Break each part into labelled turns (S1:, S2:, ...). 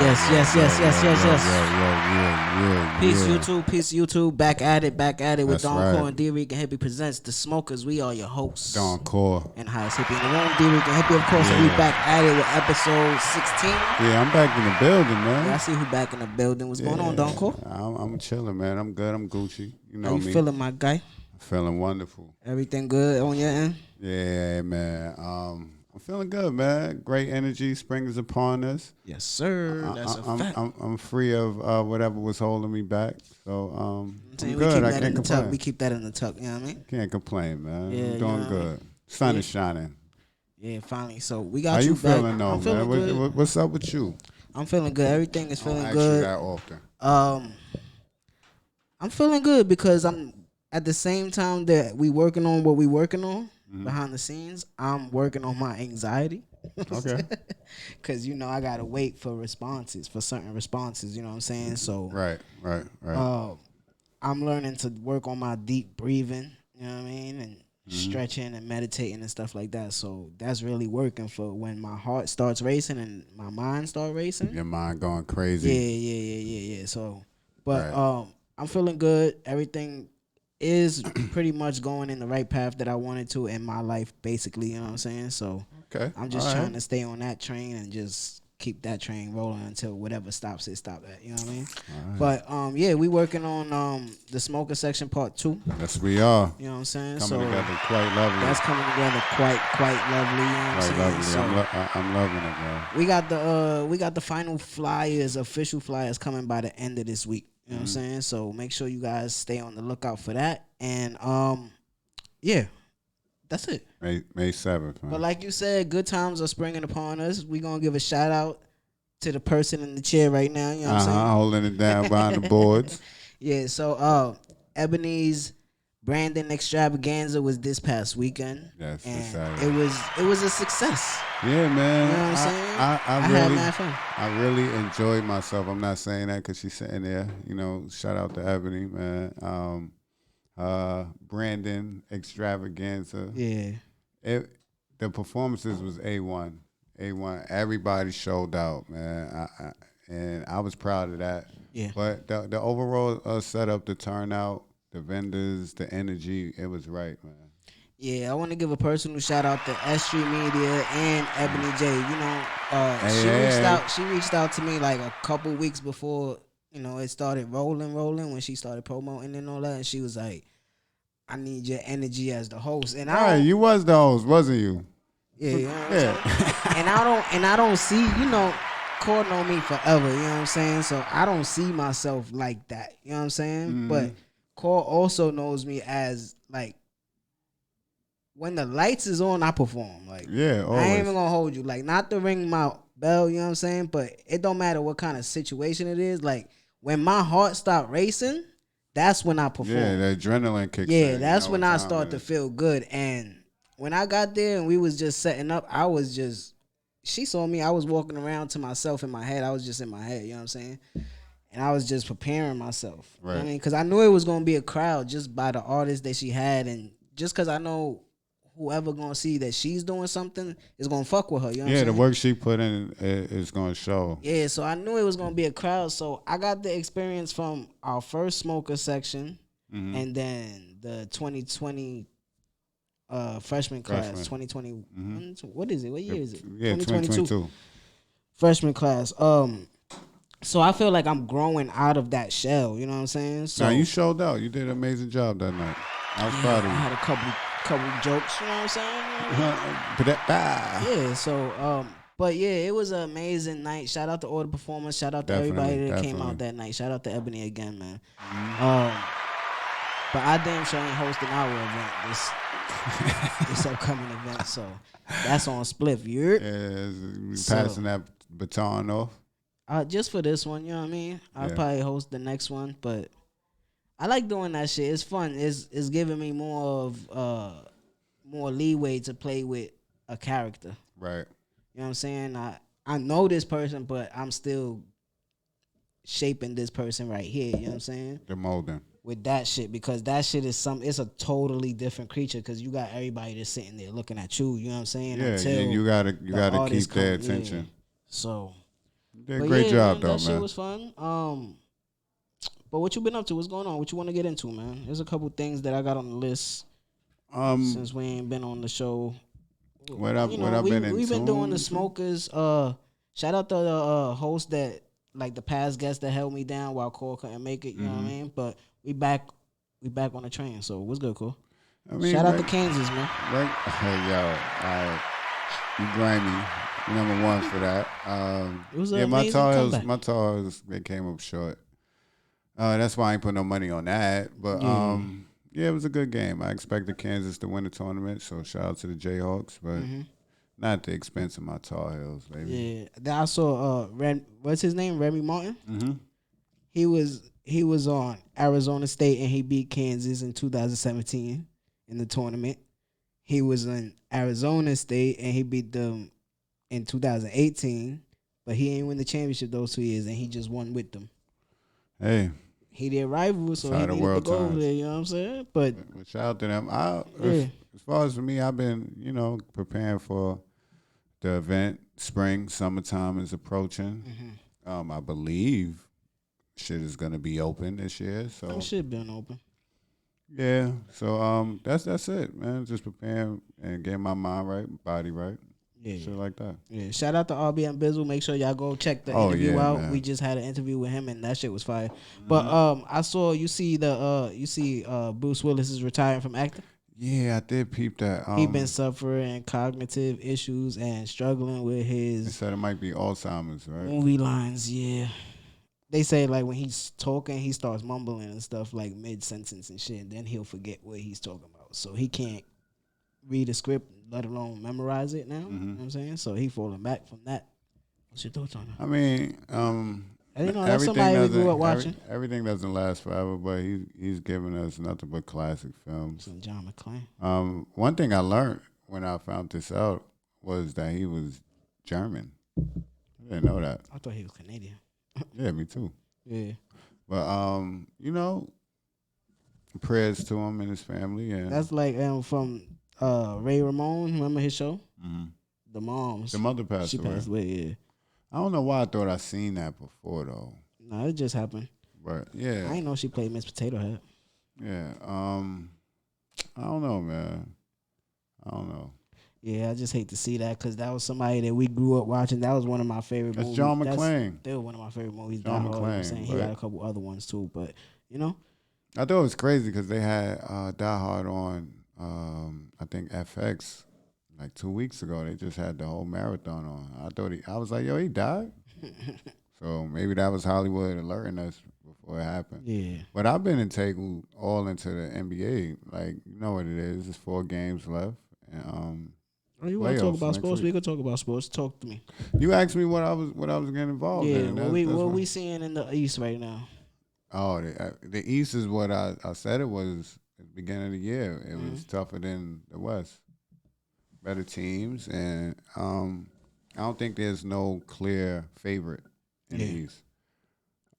S1: Yes. Peace YouTube. Back at it with Thedoncoreanddricanhippieshow and Dricanhippie presents The Smokers. We are your hosts.
S2: Thedoncore.
S1: And highest hippie in the room, Dricanhippie, of course. And we back at it with episode 16.
S2: Yeah, I'm back in the building, man.
S1: Yeah, I see who back in the building. What's going on, Thedoncore?
S2: I'm chilling, man. I'm good. I'm Gucci. You know
S1: How you
S2: me.
S1: feeling, my guy?
S2: Feeling wonderful.
S1: Everything good on your end?
S2: Yeah, man. I'm feeling good, man. Great energy. Spring is upon us.
S1: Yes, sir. That's a fact.
S2: I'm free of whatever was holding me back. So I'm good. I can't complain.
S1: We keep that in the tuck. You know what I mean?
S2: Can't complain, man.
S1: Yeah,
S2: I'm doing good. Sun is shining.
S1: Yeah, finally. So we got
S2: How
S1: you
S2: you
S1: back.
S2: feeling, though, man?
S1: Good.
S2: What's up with you?
S1: I'm feeling good. Everything is feeling
S2: I
S1: good.
S2: don't ask you that often.
S1: I'm feeling good because I'm at the same time that we working on what we working on behind the scenes. I'm working on my anxiety.
S2: Okay.
S1: Because, I got to wait for certain responses, you know what I'm saying? So
S2: Right.
S1: I'm learning to work on my deep breathing, you know what I mean? And stretching and meditating and stuff like that. So that's really working for when my heart starts racing and my mind starts racing.
S2: Your mind going crazy.
S1: Yeah. So, but I'm feeling good. Everything is pretty much going in the right path that I wanted to in my life, basically, you know what I'm saying? So
S2: okay.
S1: I'm just trying to stay on that train and just keep that train rolling until whatever stops it, stop at, you know what I mean? Right. But we working on the smoker section part 2.
S2: Yes, we are.
S1: You know what I'm saying?
S2: Coming together quite lovely.
S1: That's coming together quite lovely, you know what I'm saying?
S2: Lovely. I'm loving it, man.
S1: We got the final flyers, official flyers coming by the end of this week. You know what I'm saying? So make sure you guys stay on the lookout for that. And that's it.
S2: May 7th, man.
S1: But like you said, good times are springing upon us. We're going to give a shout out to the person in the chair right now. You know what I'm saying?
S2: Holding it down behind the boards.
S1: Yeah, so Ebony's Brandon extravaganza was this past weekend.
S2: Yes,
S1: and it was a success.
S2: Yeah, man.
S1: You know what I'm saying?
S2: I
S1: really had mad fun.
S2: I really enjoyed myself. I'm not saying that because she's sitting there. Shout out to Ebony, man. Brandon extravaganza.
S1: Yeah.
S2: The performances was A1. Everybody showed out, man. And I was proud of that.
S1: Yeah.
S2: But the overall setup, the turnout, the vendors, the energy, it was right, man.
S1: Yeah, I want to give a personal shout out to S Street Media and Ebony J. She reached out to me like a couple weeks before, it started rolling when she started promoting and all that. And she was like, I need your energy as the host. And
S2: you was the host, wasn't you?
S1: Yeah. And I don't see, Core know me forever, you know what I'm saying? So I don't see myself like that, you know what I'm saying? But Core also knows me as like, when the lights is on, I perform. Like,
S2: yeah, always.
S1: I ain't even gonna hold you. Like, not to ring my bell, you know what I'm saying? But it don't matter what kind of situation it is. Like, when my heart start racing, that's when I perform.
S2: Yeah, the adrenaline kicks in.
S1: Yeah, that's when I start to feel good. And when I got there and we was just setting up, she saw me. I was walking around to myself in my head. I was just in my head, you know what I'm saying? And I was just preparing myself. Right. You know what I mean? Because I knew it was going to be a crowd just by the artist that she had. And just because I know whoever gonna see that she's doing something is gonna fuck with her. You know what I'm saying?
S2: The work she put in is gonna show.
S1: Yeah, so I knew it was gonna be a crowd. So I got the experience from our first smoker section, and then the 2020 freshman class. 2020. What is it? What year is it?
S2: Yeah, 2022.
S1: Freshman class. So I feel like I'm growing out of that shell. You know what I'm saying? So
S2: now you showed out. You did an amazing job that night. I was proud of you.
S1: I had a couple jokes, you know what I'm saying? Yeah, so but yeah, it was an amazing night. Shout out to all the performers. Shout out to everybody that came out that night. Shout out to Ebony again, man. But I damn sure ain't hosting our event this upcoming event, so that's on Spliff.
S2: Passing that baton off.
S1: Just for this one, you know what I mean? I'll probably host the next one, but I like doing that shit. It's fun. It's giving me more leeway to play with a character.
S2: Right.
S1: You know what I'm saying? I know this person, but I'm still shaping this person right here. You know what I'm saying?
S2: The molding.
S1: With that shit, because that shit is it's a totally different creature, because you got everybody that's sitting there looking at you. You know what I'm saying?
S2: Yeah, and you gotta keep their attention.
S1: Yeah. So
S2: Did a great job, though,
S1: that shit
S2: man.
S1: was fun. But what you been up to? What's going on? What you want to get into, man? There's a couple things that I got on the list since we ain't been on the show.
S2: What I've been into?
S1: We've been doing the smokers. Shout out to the host that like the past guest that held me down while Cole couldn't make it. You know what I mean? But we back on the train. So what's good, Cole?
S2: I mean,
S1: Shout out to Kansas, man.
S2: Hey, yo, you grimy. You number one for that.
S1: It was an amazing comeback.
S2: My Tar Heels, they came up short. That's why I ain't put no money on that. But yeah, it was a good game. I expected Kansas to win the tournament, so shout out to the Jayhawks, but not at the expense of my Tar Heels, baby.
S1: Yeah, then I saw what's his name, Remy Martin.
S2: Mm-hmm.
S1: He was on Arizona State and he beat Kansas in 2017 in the tournament. He was in Arizona State and he beat them in 2018, but he ain't win the championship those 2 years, and he just won with them.
S2: Hey.
S1: He their rival, so he needed to go over there, you know what I'm saying? But
S2: shout out to them. As far as for me, I've been, preparing for the event. Spring, summertime is approaching. I believe shit is gonna be open this year. So
S1: shit been open.
S2: Yeah. So that's it, man. Just preparing and getting my mind right, body right. Yeah. Shit like that.
S1: Yeah. Shout out to RBM Bizzle. Make sure y'all go check the interview out. Man. We just had an interview with him and that shit was fire. But I saw Bruce Willis is retiring from acting.
S2: Yeah, I did peep that.
S1: He been suffering cognitive issues and struggling with his.
S2: They said it might be Alzheimer's, right?
S1: Movie lines, yeah. They say like when he's talking, he starts mumbling and stuff like mid sentence and shit. And then he'll forget what he's talking about, so he can't read a script, let alone memorize it now. You know what I'm saying? So he falling back from that. What's your thoughts on that?
S2: I mean,
S1: that's somebody we grew up watching.
S2: Everything doesn't last forever, but he's giving us nothing but classic films.
S1: Some John McClane.
S2: One thing I learned when I found this out was that he was German. I didn't know that.
S1: I thought he was Canadian.
S2: Yeah, me too.
S1: Yeah.
S2: But prayers to him and his family. And
S1: that's like from Ray Ramon. Remember his show? The moms.
S2: The mother passed away.
S1: She passed away. Yeah.
S2: I don't know why I thought I seen that before though.
S1: No, it just happened.
S2: But yeah,
S1: I didn't know she played Miss Potato Head.
S2: Yeah. I don't know, man. I don't know.
S1: Yeah, I just hate to see that because that was somebody that we grew up watching. That was one of my favorite movies.
S2: That's John McClane.
S1: That's still one of my favorite movies.
S2: John McClane.
S1: He got a couple other ones too, but
S2: I thought it was crazy because they had Die Hard on, I think FX, like 2 weeks ago. They just had the whole marathon on. I was like, yo, he died? So maybe that was Hollywood alerting us before it happened.
S1: Yeah.
S2: But I've been integral all into the NBA. Like, you know what it is. There's 4 games left. And,
S1: you want to talk about sports? We could talk about sports. Talk to me.
S2: You asked me what I was getting involved in.
S1: What we seeing in the East right now?
S2: Oh, the East is what I said it was at the beginning of the year. It was tougher than the West. Better teams, and I don't think there's no clear favorite in the East.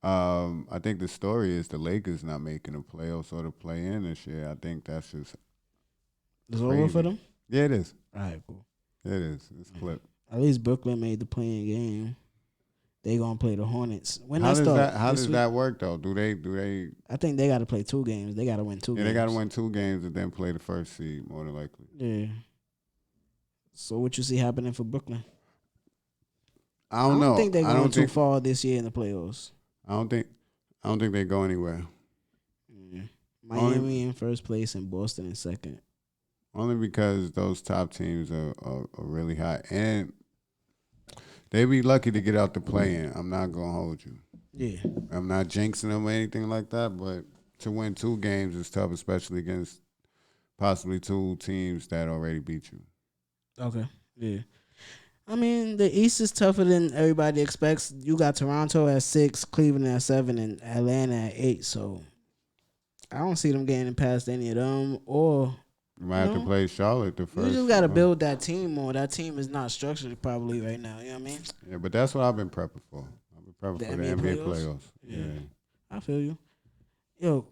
S2: I think the story is the Lakers not making the playoffs or the play-in this year. I think that's just
S1: it's over for them?
S2: Yeah, it is.
S1: All right, cool.
S2: It is. It's clipped.
S1: At least Brooklyn made the play-in game. They gonna play the Hornets. When
S2: how
S1: does
S2: that work though? Do they?
S1: I think they got to play 2 games. They got to win 2 games.
S2: Yeah, they got to win 2 games and then play the first seed more than likely.
S1: Yeah. So what you see happening for Brooklyn?
S2: I don't know.
S1: I don't think they're going too far this year in the playoffs.
S2: I don't think they go anywhere.
S1: Yeah. Miami in first place and Boston in second.
S2: Only because those top teams are really high. And they be lucky to get out the play-in. I'm not going to hold you.
S1: Yeah.
S2: I'm not jinxing them or anything like that, but to win 2 games is tough, especially against possibly 2 teams that already beat you.
S1: Okay. Yeah. I mean, the East is tougher than everybody expects. You got Toronto at 6, Cleveland at 7, and Atlanta at 8. So I don't see them getting past any of them. Or
S2: you might have to play Charlotte the first.
S1: You just got to build that team more. That team is not structured probably right now. You know what I mean?
S2: Yeah, but that's what I've been prepping for. I've been prepping for the NBA playoffs. Yeah.
S1: I feel you. Yo,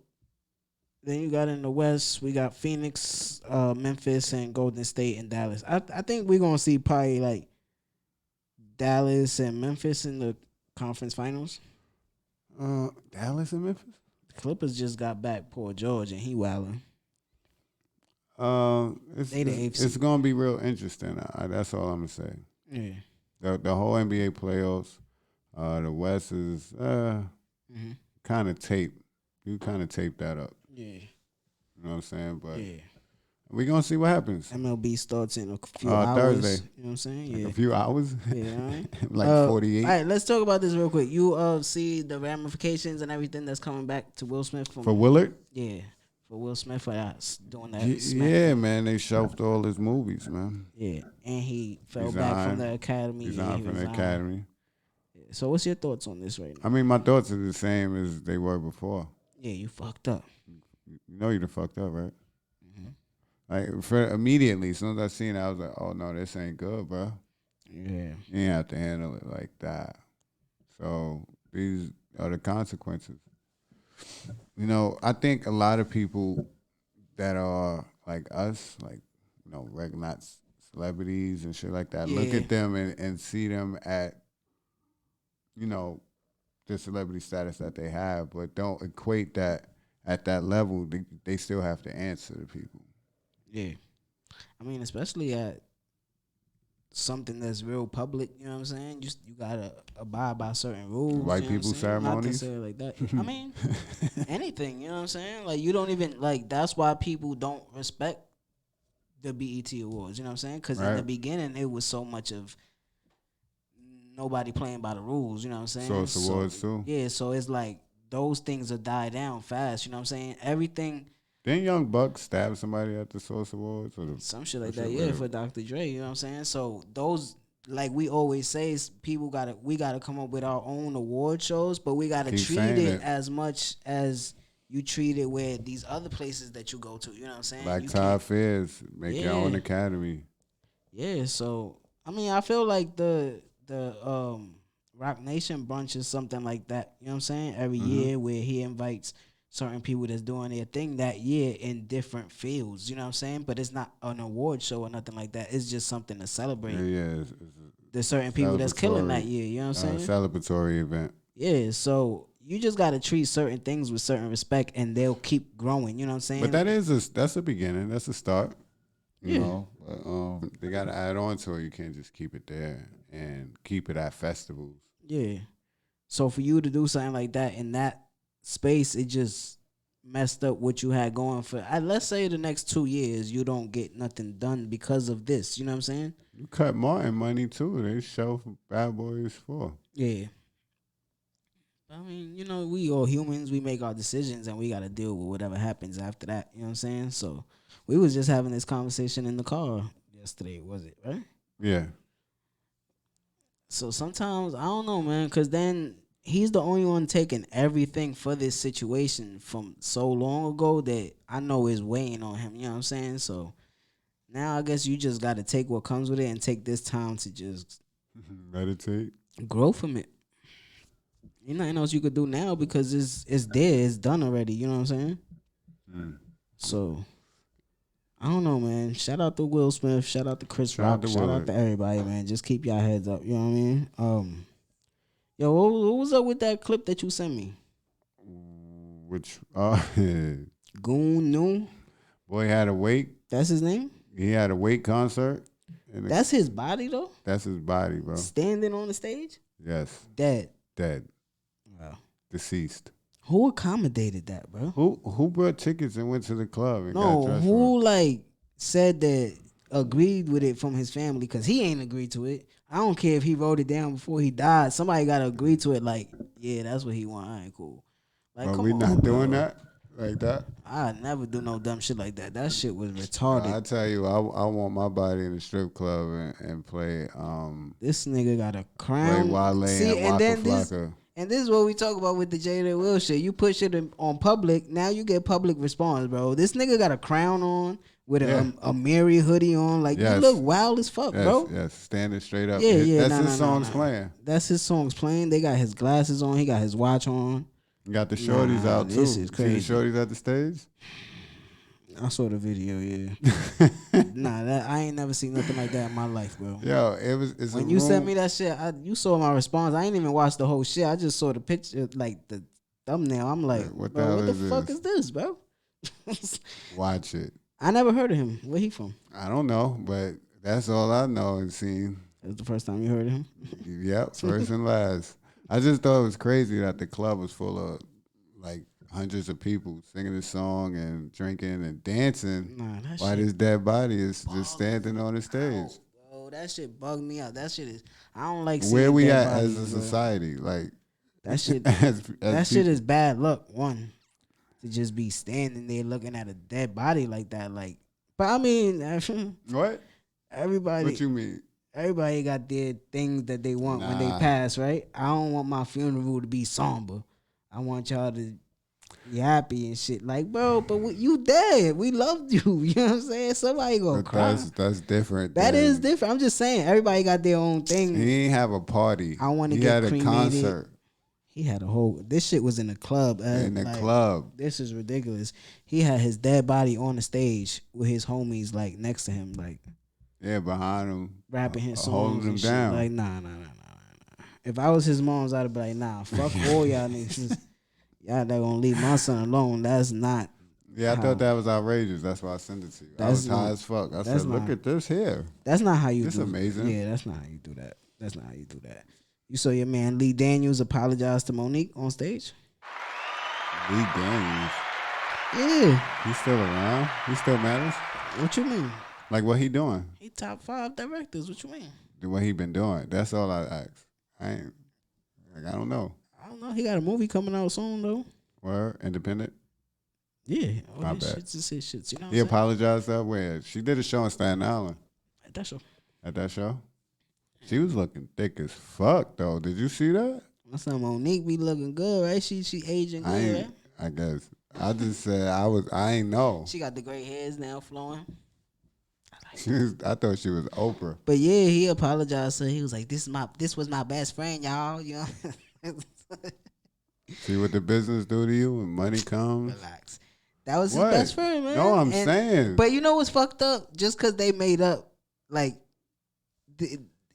S1: then you got in the West, we got Phoenix, Memphis, and Golden State and Dallas. I think we're going to see probably like Dallas and Memphis in the conference finals?
S2: Dallas and Memphis.
S1: The Clippers just got back Paul George, and he wilding.
S2: It's gonna be real interesting. That's all I'm gonna say.
S1: Yeah.
S2: The whole NBA playoffs, the West is kind of tape. You kind of tape that up.
S1: Yeah.
S2: You know what I'm saying? But
S1: yeah.
S2: we're gonna see what happens.
S1: MLB starts in a few hours.
S2: Thursday.
S1: You know what I'm saying?
S2: Like
S1: Yeah.
S2: a few hours.
S1: Yeah. All right.
S2: Like 48.
S1: All right, let's talk about this real quick. You see the ramifications and everything that's coming back to Will Smith
S2: For Willard?
S1: Yeah. For Will Smith for doing that.
S2: Yeah, man. They shelved all his movies, man.
S1: Yeah. And he fell back from the Academy.
S2: He resigned from the Academy.
S1: Yeah. So what's your thoughts on this right now?
S2: I mean, my thoughts are the same as they were before.
S1: Yeah, you fucked up.
S2: You know you done fucked up, right?
S1: Mm-hmm.
S2: Like immediately, as soon as I seen it, I was like, "Oh no, this ain't good, bro."
S1: Yeah,
S2: you ain't have to handle it like that. So these are the consequences. You know, I think a lot of people that are like us, like regular celebrities and shit like that, look at them and see them at the celebrity status that they have, but don't equate that at that level. They still have to answer to people.
S1: Yeah, I mean, especially at something that's real public. You know what I'm saying? You gotta abide by certain rules.
S2: White people ceremonies,
S1: not to say like that. I mean, anything. You know what I'm saying? Like you don't even like. That's why people don't respect the BET Awards. You know what I'm saying? Because in the beginning, it was so much of nobody playing by the rules. You know what I'm saying?
S2: So it's awards too.
S1: Yeah, so it's like those things will die down fast. You know what I'm saying? Everything.
S2: Didn't Young Buck stab somebody at the Source Awards?
S1: Some shit like that, yeah, for Dr. Dre, you know what I'm saying? So those, like we always say, we gotta come up with our own award shows, but we gotta treat it as much as you treat it with these other places that you go to, you know what I'm saying?
S2: Like Afyer, make your own academy.
S1: Yeah, so I mean, I feel like the Rock Nation brunch is something like that, you know what I'm saying? Every year where he invites certain people that's doing their thing that year in different fields, you know what I'm saying? But it's not an award show or nothing like that. It's just something to celebrate.
S2: Yeah.
S1: There's certain people that's killing that year, you know what I'm saying?
S2: Celebratory event.
S1: Yeah, so you just got to treat certain things with certain respect and they'll keep growing, you know what I'm saying?
S2: But that's a beginning. That's a start. You know, but, they got to add on to it. You can't just keep it there and keep it at festivals.
S1: Yeah. So for you to do something like that in that space, it just messed up what you had going for. Let's say the next 2 years you don't get nothing done because of this. You know what I'm saying?
S2: You cut Martin money too. They show Bad Boys 4.
S1: Yeah. I mean, we all humans. We make our decisions and we got to deal with whatever happens after that. You know what I'm saying? So we was just having this conversation in the car yesterday, was it, right?
S2: Yeah.
S1: So sometimes, I don't know, man, because then he's the only one taking everything for this situation from so long ago that I know is weighing on him. You know what I'm saying? So now I guess you just got to take what comes with it and take this time to just
S2: meditate, grow
S1: from it. Ain't nothing else you could do now because it's there, it's done already. You know what I'm saying? So I don't know, man. Shout out to Will Smith. Shout out to Chris Rock. Shout out to everybody, man. Just keep y'all heads up. You know what I mean? Yo, what was up with that clip that you sent me?
S2: Which
S1: Goonew?
S2: Boy had a wake.
S1: That's his name?
S2: He had a wake concert.
S1: That's his body though?
S2: That's his body, bro.
S1: Standing on the stage?
S2: Yes.
S1: Dead.
S2: Wow. Deceased.
S1: Who accommodated that, bro?
S2: Who brought tickets and went to the club and
S1: no,
S2: got dressed
S1: who like said that agreed with it from his family because he ain't agreed to it. I don't care if he wrote it down before he died. Somebody got to agree to it. Like, yeah, that's what he want. I ain't cool. Like,
S2: but we not doing that like that.
S1: I never do no dumb shit like that. That shit was retarded.
S2: I tell you, I want my body in the strip club and play.
S1: This nigga got a crown.
S2: Play Wale and Waka Flocka.
S1: And this is what we talk about with the Jada Will shit. You push it on public, now you get public response, bro. This nigga got a crown on with a Mary hoodie on. Like, you look wild as fuck, bro.
S2: Yes, standing straight up.
S1: Yeah.
S2: That's his songs playing.
S1: That's his songs playing. They got his glasses on. He got his watch on.
S2: You got the shorties out, too.
S1: This is crazy.
S2: See the shorties at the stage?
S1: I saw the video. Yeah. Nah, I ain't never seen nothing like that in my life, bro.
S2: Yo, it's
S1: when
S2: a
S1: you
S2: room.
S1: sent me that shit, you saw my response. I ain't even watched the whole shit. I just saw the picture, like the thumbnail. I'm like,
S2: What the
S1: bro,
S2: hell
S1: what the
S2: is
S1: fuck
S2: this?
S1: is this, bro?
S2: Watch it.
S1: I never heard of him. Where he from?
S2: I don't know, but that's all I know and seen.
S1: That's the first time you heard of him.
S2: Yep, first and last. I just thought it was crazy that the club was full of like hundreds of people singing this song and drinking and dancing while this dead body is just standing on the stage.
S1: Bro, that shit bugged me out. That shit is. I don't like seeing
S2: Where we
S1: dead
S2: at
S1: bodies,
S2: as a
S1: bro.
S2: society? Like
S1: That shit.
S2: as
S1: That shit
S2: people.
S1: is bad luck. One, to just be standing there looking at a dead body like that. Like, but I mean,
S2: What?
S1: everybody.
S2: What you mean?
S1: Everybody got their things that they want when they
S2: Nah.
S1: pass, right? I don't want my funeral to be somber. I want y'all to be happy and shit. Like, bro, but you dead. We loved you. You know what I'm saying? Somebody gonna
S2: But
S1: cry.
S2: that's different.
S1: That is different. I'm just saying, everybody got their own thing.
S2: He ain't have a party.
S1: I want to
S2: He
S1: get
S2: had
S1: cremated.
S2: a concert
S1: He had a whole. This shit was in the club.
S2: in the club.
S1: This is ridiculous. He had his dead body on the stage with his homies like next to him, like
S2: Yeah, behind him,
S1: rapping his songs,
S2: holding him
S1: and shit.
S2: down.
S1: Like nah. If I was his moms, I'd be like, nah, fuck all y'all niggas. Y'all that gonna leave my son alone. That's not.
S2: Yeah, I
S1: how-
S2: thought that was outrageous. That's why I sent it to you. I
S1: That's
S2: was high
S1: not-
S2: as fuck. I
S1: that's
S2: said, look
S1: not-
S2: at this here.
S1: That's not how you
S2: This
S1: do.
S2: amazing.
S1: Yeah, that's not how you do that. That's not how you do that. You saw your man Lee Daniels apologize to Monique on stage.
S2: Lee Daniels.
S1: Yeah.
S2: He's still around. He still matters.
S1: What you mean?
S2: Like what he doing?
S1: He top 5 directors. What you mean?
S2: What he been doing? That's all I ask. I ain't. Like, I don't know.
S1: I don't know. He got a movie coming out soon though.
S2: Where independent?
S1: Yeah. All
S2: My
S1: his
S2: bad.
S1: shits is his shits. You know what
S2: He
S1: I'm saying?
S2: apologized that way. She did a show in Staten Island.
S1: At that show.
S2: At that show, she was looking thick as fuck though. Did you see that?
S1: My son Monique be looking good, right? She aging
S2: I
S1: good,
S2: ain't.
S1: right?
S2: I guess. I just said I ain't know.
S1: She got the gray hairs now flowing.
S2: I thought she was Oprah.
S1: But yeah, he apologized. So he was like, "This was my best friend, y'all." You know,
S2: See what the business do to you when money comes.
S1: relax. That was
S2: What?
S1: his best friend, man.
S2: No, I'm saying.
S1: But you know what's fucked up? Just because they made up, like,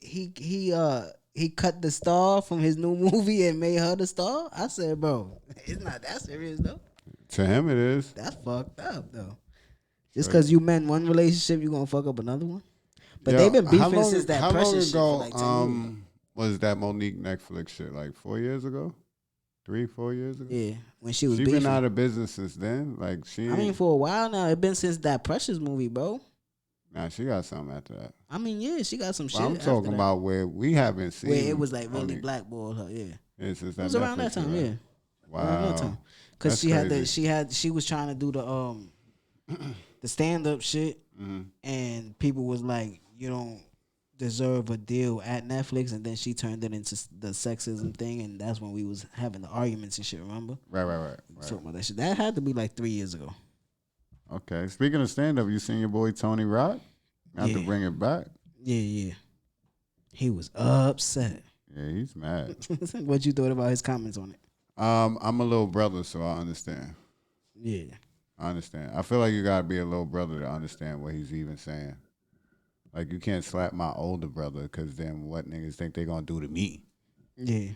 S1: he cut the star from his new movie and made her the star. I said, bro, it's not that serious though.
S2: To him, it is.
S1: That's fucked up though. Just because you met one relationship, you gonna fuck up another one. But they've been beefing since that Precious shit for like 10 years.
S2: Was that Monique Netflix shit? Like 4 years ago? 3-4 years ago?
S1: Yeah, when she was
S2: She
S1: beefing.
S2: been out of business since then. Like she.
S1: I mean, for a while now. It been since that Precious movie, bro.
S2: Nah, she got something after that.
S1: I mean, yeah, she got some shit.
S2: But I'm
S1: after
S2: talking
S1: that.
S2: about where we haven't seen.
S1: where it was like really
S2: Monique.
S1: blackballed her. Yeah,
S2: Yeah, since
S1: it
S2: that
S1: was around that
S2: Netflix
S1: time.
S2: shit,
S1: Yeah,
S2: right?
S1: around that
S2: Wow.
S1: time. Because
S2: That's
S1: she
S2: crazy.
S1: she was trying to do the stand up shit,
S2: Mhm.
S1: and people was like, you don't deserve a deal at Netflix, and then she turned it into the sexism thing, and that's when we was having the arguments and shit. Remember?
S2: Right.
S1: Talking about that shit. That had to be like 3 years ago.
S2: Okay. Speaking of stand up, you seen your boy Tony Rock? Have to
S1: Yeah.
S2: bring it back.
S1: Yeah. He was upset.
S2: Yeah, he's mad.
S1: What you thought about his comments on it?
S2: I'm a little brother, so I understand.
S1: Yeah.
S2: I understand. I feel like you gotta be a little brother to understand what he's even saying. Like you can't slap my older brother because then what niggas think they gonna do to me?
S1: Yeah.
S2: You know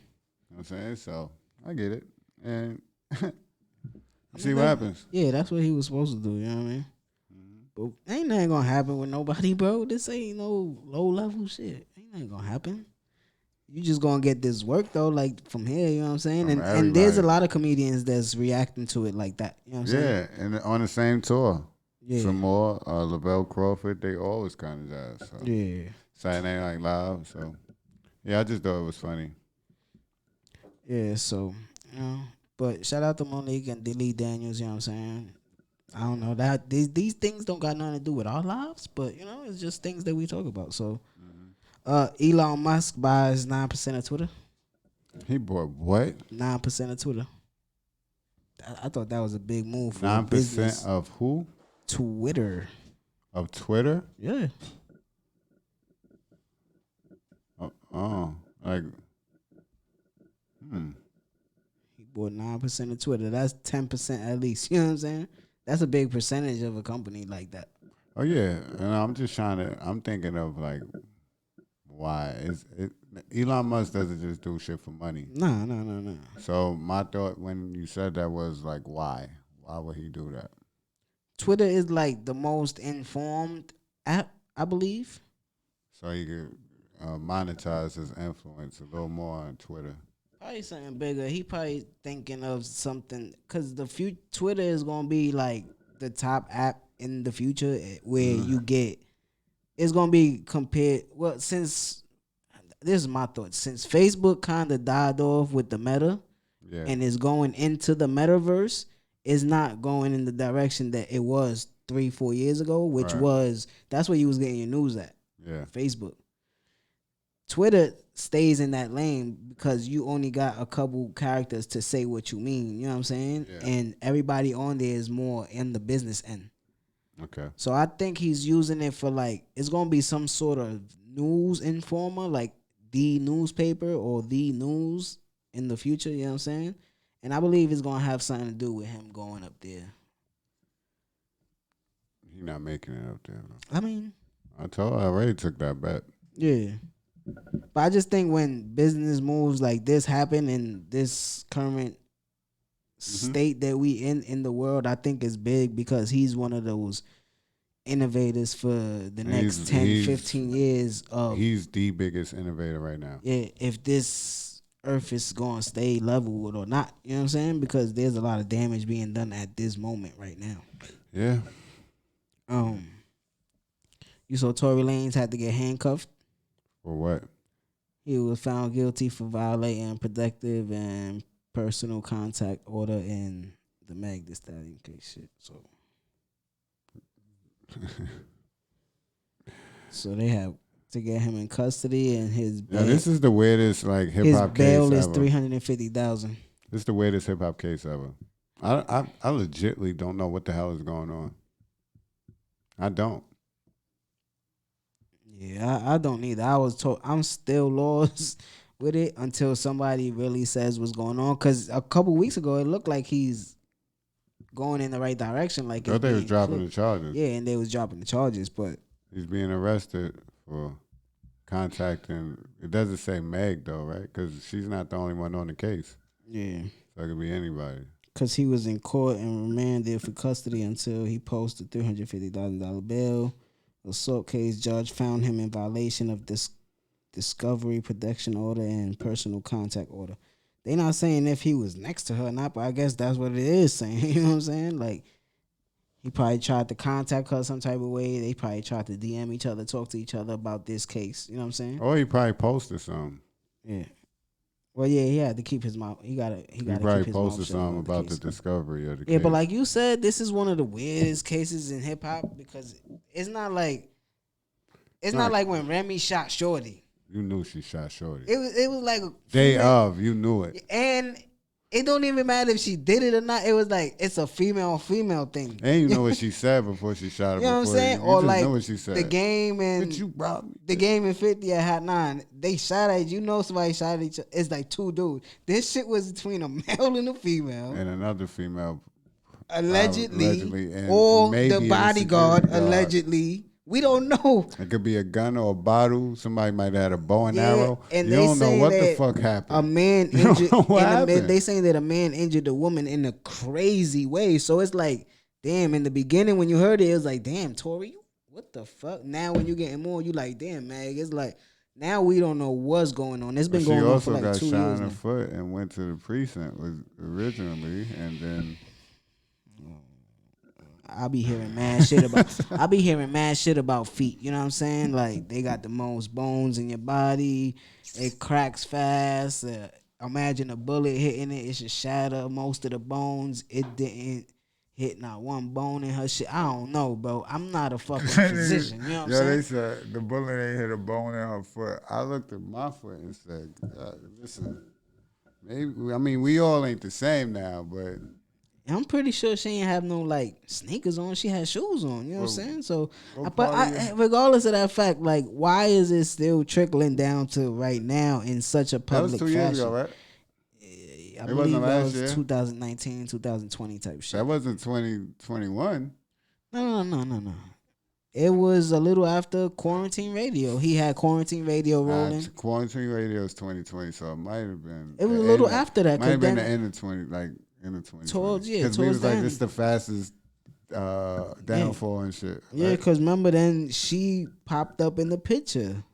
S2: what I'm saying? So I get it. And see what happens.
S1: Yeah, that's what he was supposed to do. You know what I mean? But ain't nothing gonna happen with nobody, bro. This ain't no low level shit. Ain't nothing gonna happen. You just gonna get this work though, like from here. You know what I'm saying?
S2: From
S1: And there's a
S2: everybody.
S1: lot of comedians that's reacting to it like that. You know what I'm saying?
S2: Yeah, and on the same tour.
S1: Yeah.
S2: Some more, Lavelle Crawford, they always kind of jazz. So.
S1: Yeah.
S2: Saturday Night Live. So, yeah, I just thought it was funny.
S1: Yeah. So, you know, but shout out to Monique and Lee Daniels. You know what I'm saying? I don't know that these things don't got nothing to do with our lives, but you know, it's just things that we talk about. So, Elon Musk buys 9% of Twitter.
S2: He bought what?
S1: 9% of Twitter. I thought that was a big move for 9%
S2: 9%
S1: business.
S2: of who?
S1: Twitter.
S2: Of Twitter?
S1: Yeah.
S2: Oh, like,
S1: He bought 9% of Twitter. That's 10% at least. You know what I'm saying? That's a big percentage of a company like that.
S2: Oh yeah, and I'm thinking of like why is it? Elon Musk doesn't just do shit for money.
S1: No.
S2: So my thought when you said that was like, why? Why would he do that?
S1: Twitter is like the most informed app, I believe.
S2: So he could monetize his influence a little more on Twitter.
S1: Probably something bigger. He probably thinking of something because Twitter is gonna be like the top app in the future where you get. It's gonna be compared. Well, since this is my thought. Since Facebook kind of died off with the meta, and is going into the metaverse, it's not going in the direction that it was 3-4 years ago, which was that's where you was getting your news at.
S2: Yeah,
S1: Facebook. Twitter stays in that lane because you only got a couple characters to say what you mean. You know what I'm saying? Yeah. And everybody on there is more in the business end.
S2: Okay.
S1: So I think he's using it for like it's gonna be some sort of news informer, like the newspaper or the news in the future. You know what I'm saying? And I believe it's gonna have something to do with him going up there.
S2: He's not making it up there.
S1: I mean,
S2: I already took that bet.
S1: Yeah. But I just think when business moves like this happen in this current state that we in the world, I think is big because he's one of those innovators for the next 10, 15 years.
S2: He's the biggest innovator right now.
S1: Yeah, if this earth is going to stay leveled or not, you know what I'm saying? Because there's a lot of damage being done at this moment right now.
S2: Yeah.
S1: You saw Tory Lanez had to get handcuffed.
S2: For what?
S1: He was found guilty for violating protective and personal contact order in the Meg Thee Stallion case shit. So they have to get him in custody and his bail.
S2: This is the weirdest like hip hop case ever.
S1: His bail is $350,000.
S2: This is the weirdest hip hop case ever. I legitly don't know what the hell is going on. I don't.
S1: Yeah, I don't either. I'm still lost with it until somebody really says what's going on. Because a couple weeks ago, it looked like he's going in the right direction. Like
S2: I thought they was dropping the charges.
S1: Yeah, and they was dropping the charges, but
S2: he's being arrested for contacting. It doesn't say Meg though, right? Because she's not the only one on the case.
S1: Yeah,
S2: so it could be anybody.
S1: Because he was in court and remanded for custody until he posted $350,000 bail. Assault case judge found him in violation of this discovery protection order and personal contact order. They not saying if he was next to her or not, but I guess that's what it is saying. You know what I'm saying? Like he probably tried to contact her some type of way. They probably tried to DM each other, talk to each other about this case. You know what I'm saying?
S2: Or he probably posted something.
S1: Yeah. Well, yeah, he had to keep his mouth. He probably
S2: posted something about the discovery of the case.
S1: Yeah, but like you said, this is one of the weirdest cases in hip hop because it's not like when Remy shot Shorty.
S2: You knew she shot Shorty.
S1: It was like
S2: day of, you knew it,
S1: and it don't even matter if she did it or not. It was like it's a female on female thing.
S2: And you know what she said before she shot her.
S1: You know what I'm saying?
S2: Or like know what she said.
S1: The game and
S2: but you robbed me.
S1: The game in 50 at Hot 9. They shot at somebody shot at each other. It's like two dudes. This shit was between a male and a female.
S2: And another female.
S1: Allegedly or the bodyguard allegedly. We don't know.
S2: It could be a gun or a bottle. Somebody might have had a bow and arrow. And you don't know what the fuck happened.
S1: A man injured. They saying that a man injured a woman in a crazy way. So it's like, damn. In the beginning, when you heard it was like, damn, Tory, what the fuck? Now when you getting more, you like, damn, Mag. It's like now we don't know what's going on. It's been going on for like 2 years. She also got shot in the
S2: foot and went to the precinct originally, and then.
S1: I be hearing mad shit about feet. You know what I'm saying? Like they got the most bones in your body. It cracks fast. Imagine a bullet hitting it. It should shatter most of the bones. It didn't hit not one bone in her shit. I don't know, bro. I'm not a fucking physician. You know what I'm saying?
S2: They said the bullet ain't hit a bone in her foot. I looked at my foot and said, listen, maybe. I mean, we all ain't the same now, but.
S1: I'm pretty sure she ain't have no like sneakers on. She had shoes on. You know what I'm saying? So, regardless of that fact, like, why is it still trickling down to right now in such a public fashion?
S2: That was 2 years ago, right?
S1: I
S2: It wasn't
S1: believe that
S2: last
S1: was
S2: year.
S1: 2019, 2020 type shit.
S2: That wasn't 2021.
S1: No. It was a little after Quarantine Radio. He had Quarantine Radio rolling.
S2: Quarantine Radio is 2020, so it might have been.
S1: It was a little after that.
S2: Might have been the end of 20, like in the 2020. Because we was like, this is the fastest downfall and shit. Right?
S1: Yeah, because remember then she popped up in the picture.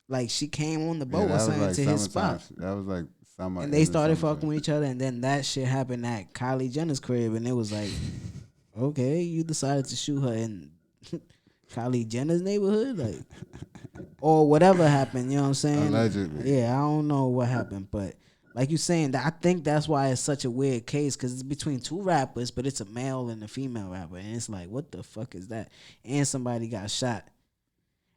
S1: Like she came on the boat or something to his spot.
S2: That was like summer.
S1: And they started fucking with each other, and then that shit happened at Kylie Jenner's crib, and it was like, okay, you decided to shoot her in Kylie Jenner's neighborhood, like, or whatever happened. You know what I'm saying?
S2: Allegedly.
S1: Yeah, I don't know what happened, but like you saying, I think that's why it's such a weird case, because it's between two rappers, but it's a male and a female rapper, and it's like, what the fuck is that? And somebody got shot,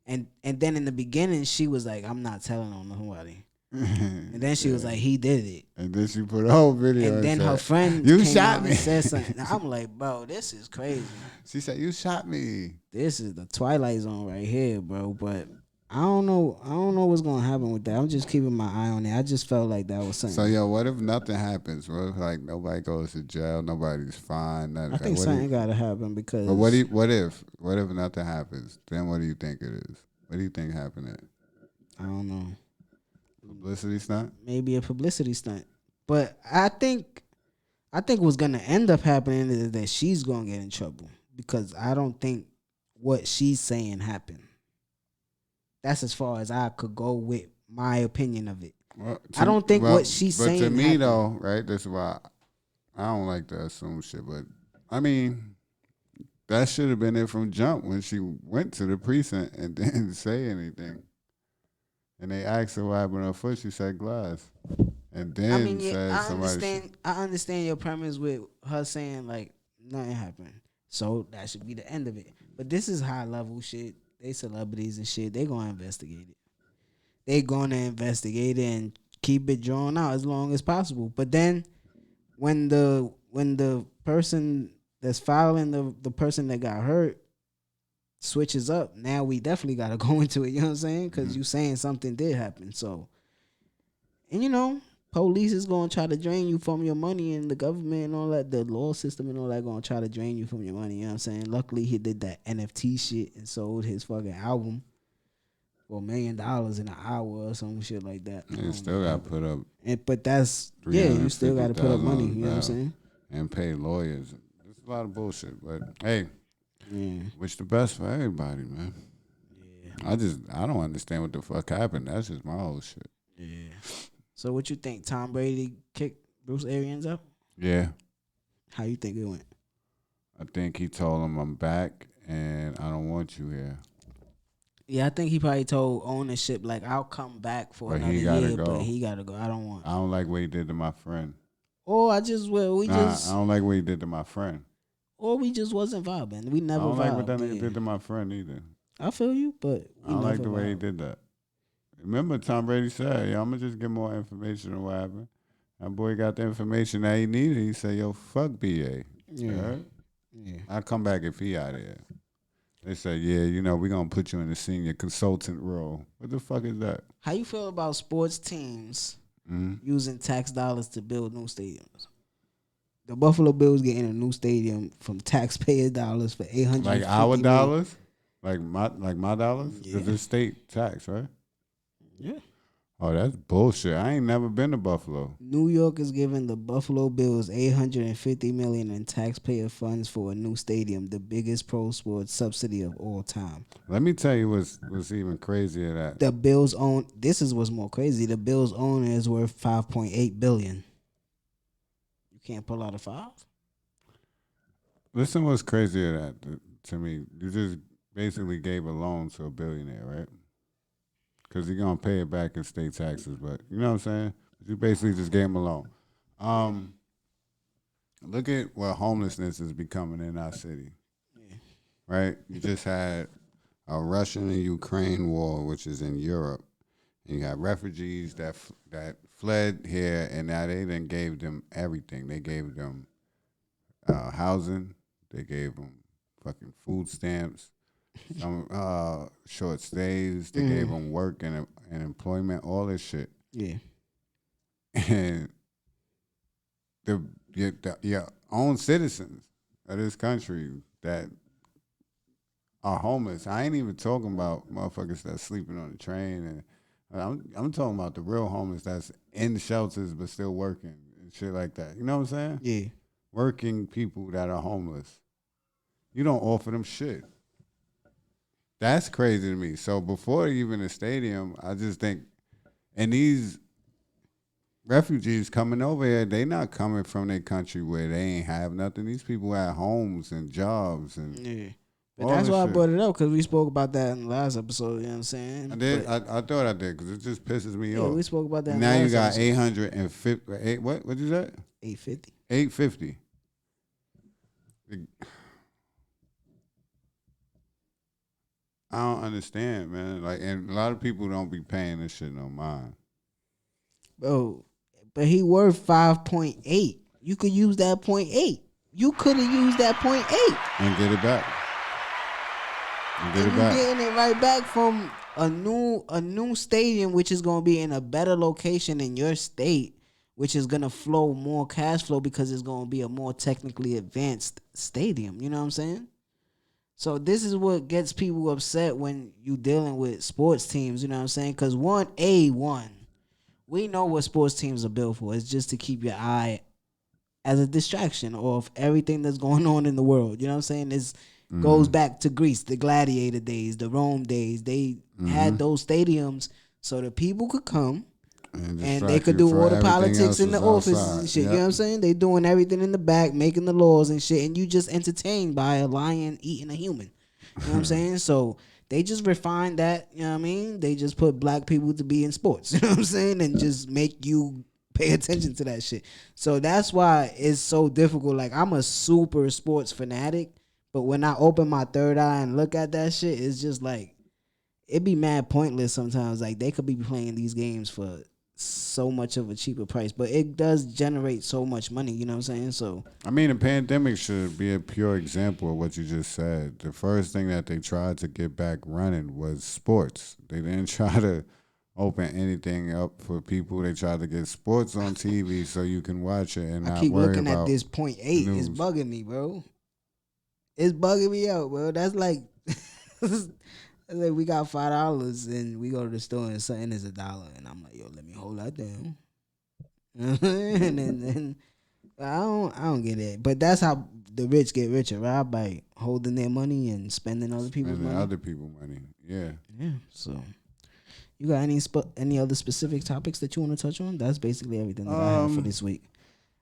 S1: and then in the beginning she was like, I'm not telling on nobody. And then she was like, he did it.
S2: And then she put a whole video.
S1: And then her friend
S2: you
S1: came
S2: shot
S1: out
S2: me.
S1: and said something. I'm like, bro, this is crazy.
S2: She said, you shot me.
S1: This is the Twilight Zone right here, bro. But I don't know what's gonna happen with that. I'm just keeping my eye on it. I just felt like that was something.
S2: So yo, what if nothing happens? What if like nobody goes to jail, nobody's fine?
S1: I think something gotta happen because.
S2: But what if nothing happens? Then what do you think it is? What do you think happened there?
S1: I don't know.
S2: Publicity stunt?
S1: Maybe a publicity stunt. But I think what's gonna end up happening is that she's gonna get in trouble, because I don't think what she's saying happened. That's as far as I could go with my opinion of it.
S2: Well,
S1: I don't think what she's saying. But
S2: to me
S1: happened.
S2: though, right? That's why I don't like to assume shit. But I mean, that should have been it from jump when she went to the precinct and didn't say anything. And they asked her what happened to her foot. She said glass. And then said somebody.
S1: I understand your premise with her saying like nothing happened. So that should be the end of it. But this is high level shit. They celebrities and shit. They gonna investigate it. They gonna investigate it and keep it drawn out as long as possible. But then when the person that's filing the person that got hurt switches up, now we definitely got to go into it, you know what I'm saying? Because you saying something did happen. So, and you know, police is going to try to drain you from your money, and the government and all that, the law system and all that going to try to drain you from your money, you know what I'm saying? Luckily, he did that NFT shit and sold his fucking album for $1 million in an hour or some shit like that.
S2: You still got to put up.
S1: But that's, you still got to put up money, you know what I'm saying?
S2: And pay lawyers. It's a lot of bullshit, but hey.
S1: Yeah.
S2: Wish the best for everybody, man. Yeah. I don't understand what the fuck happened. That's just my whole shit.
S1: Yeah. So what you think? Tom Brady kicked Bruce Arians out?
S2: Yeah.
S1: How you think it went?
S2: I think he told him I'm back and I don't want you here.
S1: Yeah, I think he probably told ownership like I'll come back for another year, but he gotta go. I don't like
S2: what he did to my friend.
S1: Or I
S2: don't like what he did to my friend.
S1: Or we just wasn't vibing. We never vibed.
S2: I don't like what that nigga did to my friend either.
S1: I feel you, but
S2: I don't like the way he did that. Remember Tom Brady said, yo, I'm going to just get more information on what happened. That boy got the information that he needed. He said, yo, fuck BA. Yeah. I'll come back if he out of here. They said, yeah, you know, we're going to put you in the senior consultant role. What the fuck is that?
S1: How you feel about sports teams using tax dollars to build new stadiums? The Buffalo Bills getting a new stadium from taxpayer dollars for $850
S2: Like our dollars? Like my dollars? Because it's state tax, right?
S1: Yeah.
S2: Oh, that's bullshit. I ain't never been to Buffalo.
S1: New York is giving the Buffalo Bills $850 million in taxpayer funds for a new stadium, the biggest pro sports subsidy of all time.
S2: Let me tell you what's even crazier than that.
S1: The Bills own. This is what's more crazy. The Bills owner is worth $5.8 billion. Can't pull out a 5?
S2: Listen, what's crazier to me? You just basically gave a loan to a billionaire, right? Because he's gonna pay it back in state taxes, but you know what I'm saying? You basically just gave him a loan. Look at what homelessness is becoming in our city, right? You just had a Russian and Ukraine war, which is in Europe. And you have refugees that fled here, and now they then gave them everything. They gave them housing. They gave them fucking food stamps, some short stays. They gave them work and employment, all this shit.
S1: Yeah.
S2: And your own citizens of this country that are homeless. I ain't even talking about motherfuckers that's sleeping on the train, and I'm talking about the real homeless that's in the shelters but still working and shit like that. You know what I'm saying?
S1: Yeah.
S2: Working people that are homeless. You don't offer them shit. That's crazy to me. So before even the stadium, I just think, and these refugees coming over here, they not coming from their country where they ain't have nothing. These people have homes and jobs and
S1: Yeah. But
S2: all
S1: that's
S2: this
S1: why I
S2: shit.
S1: brought it up, because we spoke about that in the last episode. You know what I'm saying?
S2: I did.
S1: But,
S2: I thought I did because it just pisses me
S1: yeah,
S2: off.
S1: we spoke about that.
S2: And
S1: in the
S2: now
S1: last
S2: you got
S1: episode.
S2: 850. What you said?
S1: 850.
S2: 850. I don't understand, man. Like, and a lot of people don't be paying this shit no mind.
S1: Bro, but he worth 5.8. You could use that 0.8. You could have used that 0.8.
S2: And get it back. And get
S1: And
S2: it
S1: you
S2: back.
S1: getting it right back from a new stadium, which is gonna be in a better location in your state, which is gonna flow more cash flow because it's gonna be a more technically advanced stadium. You know what I'm saying? So this is what gets people upset when you dealing with sports teams. You know what I'm saying? Because we know what sports teams are built for. It's just to keep your eye as a distraction of everything that's going on in the world. You know what I'm saying? It goes back to Greece, the gladiator days, the Rome days. They had those stadiums so the people could come and they could do all the politics in the offices and shit. Yep. You know what I'm saying? They doing everything in the back, making the laws and shit, and you just entertained by a lion eating a human. You know what I'm saying? So they just refined that, you know what I mean? They just put black people to be in sports, you know what I'm saying? And just make you pay attention to that shit. So that's why it's so difficult. Like, I'm a super sports fanatic, but when I open my third eye and look at that shit, it's just like, it be mad pointless sometimes. Like, they could be playing these games for so much of a cheaper price, but it does generate so much money, you know what I'm saying? So
S2: I mean, the pandemic should be a pure example of what you just said. The first thing that they tried to get back running was sports. They didn't try to open anything up for people. They tried to get sports on TV so you can watch it and
S1: I
S2: not
S1: keep
S2: worry
S1: looking
S2: about
S1: at this 0.8. It's bugging me, bro. It's bugging me out, bro. That's like, like we got $5 and we go to the store and something is $1, and I'm like, yo, let me hold that down. and then I don't get it. But that's how the rich get richer, right? By holding their money and spending other people's money.
S2: Other people's money, yeah.
S1: Yeah. So, you got any other specific topics that you want to touch on? That's basically everything that I have for this week.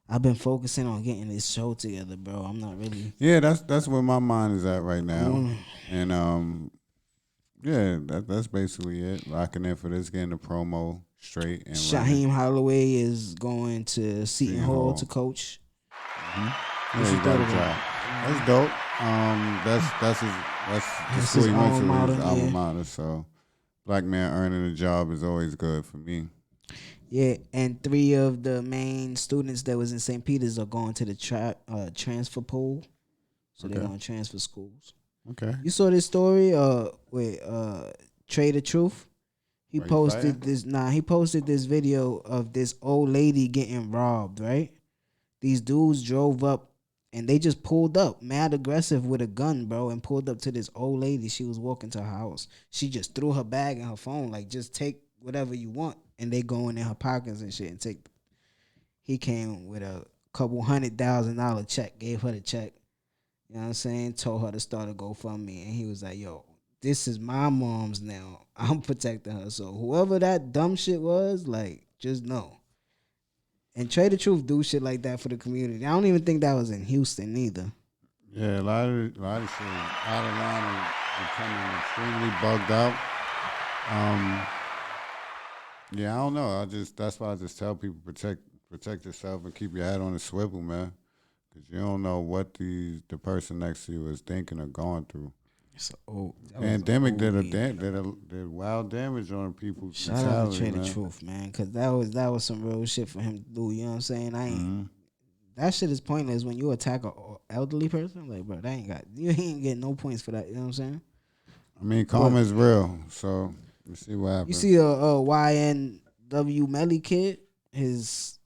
S1: I've been focusing on getting this show together, bro. I'm not really.
S2: Yeah, that's where my mind is at right now, and yeah, that's basically it. Locking in for this, getting the promo straight. And
S1: Shaheem Holloway is going to Seton Hall to coach.
S2: Mm-hmm. Yeah, he got a job. That's dope. That's the school he went to, his alma mater. So, black man earning a job is always good for me.
S1: Yeah, and 3 of the main students that was in St. Peter's are going to the transfer pool. So they're going to transfer schools.
S2: Okay.
S1: You saw this story with Trader Truth? He posted this video of this old lady getting robbed, right? These dudes drove up and they just pulled up, mad aggressive with a gun, bro, and pulled up to this old lady. She was walking to her house. She just threw her bag and her phone, like, just take whatever you want. And they go in her pockets and shit and take. He came with a couple $100,000 check, gave her the check. You know what I'm saying? Told her to start a GoFundMe. And he was like, yo, this is my mom's now. I'm protecting her. So whoever that dumb shit was, like, just know. And Trader Truth do shit like that for the community. I don't even think that was in Houston either.
S2: Yeah, a lot of shit out of line and becoming extremely bugged out. Yeah, I don't know. That's why I just tell people protect yourself and keep your head on a swivel, man. Because you don't know what the person next to you is thinking or going through. Pandemic did wild damage on people.
S1: Shout out to Trader Truth, man, because that was some real shit for him to do. You know what I'm saying? That shit is pointless when you attack an elderly person. Like, bro, you ain't getting no points for that. You know what I'm saying?
S2: I mean, karma is real. So let's see what happens.
S1: You see a YNW Melly kid His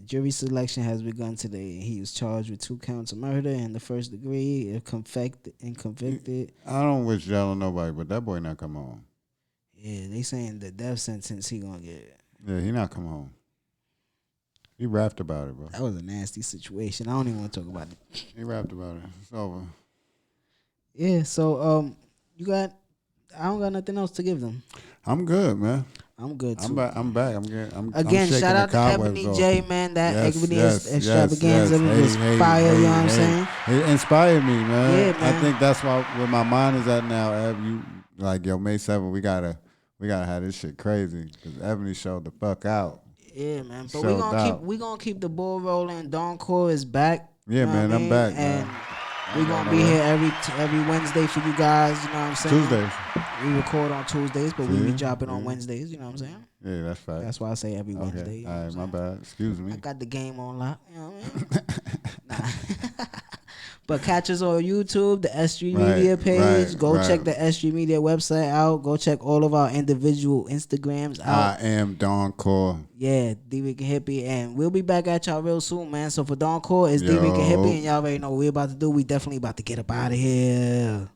S1: jury selection has begun today. He was charged with 2 counts of murder in the first degree. If convicted.
S2: I don't wish jail on nobody, but that boy not come home.
S1: Yeah, they saying the death sentence he gonna get.
S2: Yeah, he not come home. He rapped about it, bro.
S1: That was a nasty situation. I don't even want to talk about it.
S2: He rapped about it. It's over.
S1: Yeah, so you got. I don't got nothing else to give them.
S2: I'm good, man.
S1: I'm good too.
S2: I'm back. I'm good.
S1: Again,
S2: I'm
S1: shout out to Ebony J, man. That Ebony extravaganza was fire. You know what I'm saying?
S2: It inspired me, man.
S1: Yeah, man.
S2: I think that's where my mind is at now. Eb, you like May 7th. We gotta have this shit crazy because Ebony showed the fuck out.
S1: Yeah, man. But we gonna keep the ball rolling. Thedoncore is back.
S2: Yeah, man. I'm back,
S1: and
S2: man.
S1: we gonna be here every Wednesday for you guys. You know what I'm saying?
S2: Tuesdays.
S1: We record on Tuesdays, but we be dropping on Wednesdays. You know what I'm saying?
S2: Yeah, that's fact.
S1: That's why I say every Wednesday. You know
S2: all right, my bad. Excuse me.
S1: I got the game on lock. You know what I mean? But catch us on YouTube, the SG Media page. Go check the SG Media website out. Go check all of our individual Instagrams out.
S2: I am Thedoncore.
S1: Yeah, Dricanhippie, and we'll be back at y'all real soon, man. So for Thedoncore, it's Dricanhippie, and y'all already know what we're about to do. We definitely about to get up out of here.